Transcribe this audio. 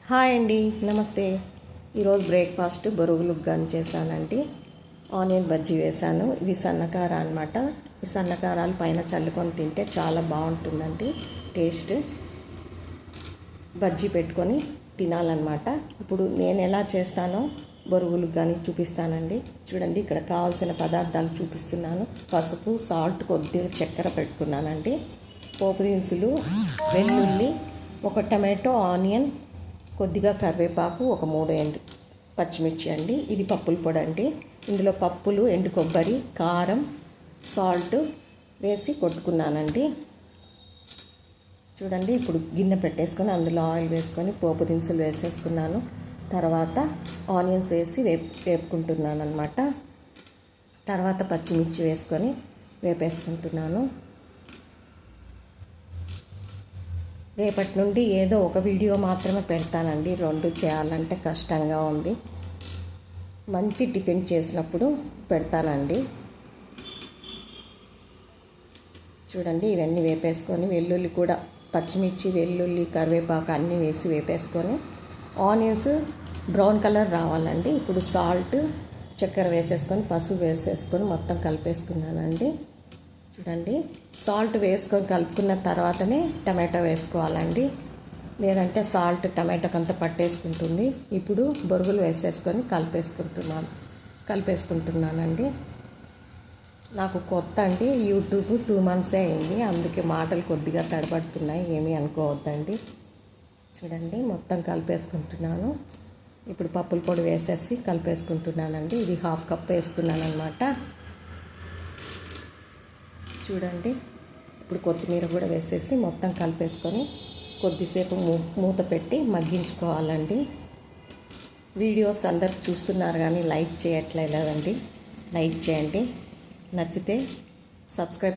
Hi అండి, నమస్తే. ఈరోజు బ్రేక్ఫాస్ట్ బొరుగులు ఉగ్గాని చేశానండి. ఆనియన్ బజ్జీ వేశాను. ఇవి సన్నకార అనమాట. ఈ సన్నకారాలు పైన చల్లుకొని తింటే చాలా బాగుంటుందండి టేస్ట్. బజ్జీ పెట్టుకొని తినాలన్నమాట. ఇప్పుడు నేను ఎలా చేస్తానో బొరుగులు కానీ చూపిస్తానండి. చూడండి, ఇక్కడ కావాల్సిన పదార్థాలు చూపిస్తున్నాను. పసుపు, సాల్ట్, కొద్దిగా చక్కెర పెట్టుకున్నానండి. పోపు దినుసులు, వెల్లుల్లి, ఒక టమాటో, ఆనియన్, కొద్దిగా కరివేపాకు, ఒక 3 పచ్చిమిర్చి అండి. ఇది పప్పుల పొడి అండి. ఇందులో పప్పులు, ఎండు కొబ్బరి, కారం, సాల్ట్ వేసి కొట్టుకున్నానండి. చూడండి, ఇప్పుడు గిన్నె పెట్టేసుకొని అందులో ఆయిల్ వేసుకొని పోపు దినుసులు వేసేసుకున్నాను. తర్వాత ఆనియన్స్ వేసి వేపుకుంటున్నాను అనమాట. తర్వాత పచ్చిమిర్చి వేసుకొని వేపేసుకుంటున్నాను. రేపటి నుండి ఏదో ఒక వీడియో మాత్రమే పెడతానండి. 2 చేయాలంటే కష్టంగా ఉంది. మంచి టిఫిన్ చేసినప్పుడు పెడతానండి. చూడండి, ఇవన్నీ వేపేసుకొని వెల్లుల్లి కూడా, పచ్చిమిర్చి, వెల్లుల్లి, కరివేపాకు అన్నీ వేసి వేపేసుకొని ఆనియన్స్ బ్రౌన్ కలర్ రావాలండి. ఇప్పుడు సాల్ట్, చక్కెర వేసేసుకొని పసుపు వేసేసుకొని మొత్తం కలిపేసుకున్నానండి. చూడండి, సాల్ట్ వేసుకొని కలుపుకున్న తర్వాతనే టమాటో వేసుకోవాలండి, లేదంటే సాల్ట్ టమాటోకి అంతా పట్టేసుకుంటుంది. ఇప్పుడు బొరుగులు వేసేసుకొని కలిపేసుకుంటున్నానండి. నాకు కొత్త అండి, యూట్యూబ్ 2 మంత్సే అయింది, అందుకే మాటలు కొద్దిగా తడబడుతున్నాయి, ఏమీ అనుకోవద్దండి. చూడండి, మొత్తం కలిపేసుకుంటున్నాను. ఇప్పుడు పప్పుల పొడి వేసేసి కలిపేసుకుంటున్నానండి. ఇది 1/2 కప్ వేసుకున్నాను అనమాట. చూడండి, ఇప్పుడు కొత్తిమీర కూడా వేసేసి మొత్తం కలిపేసుకొని కొద్దిసేపు మూత పెట్టి మగ్గించుకోవాలండి. వీడియోస్ అందరు చూస్తున్నారు కానీ లైక్ చేయట్లేదండి. లైక్ చేయండి, నచ్చితే సబ్స్క్రైబ్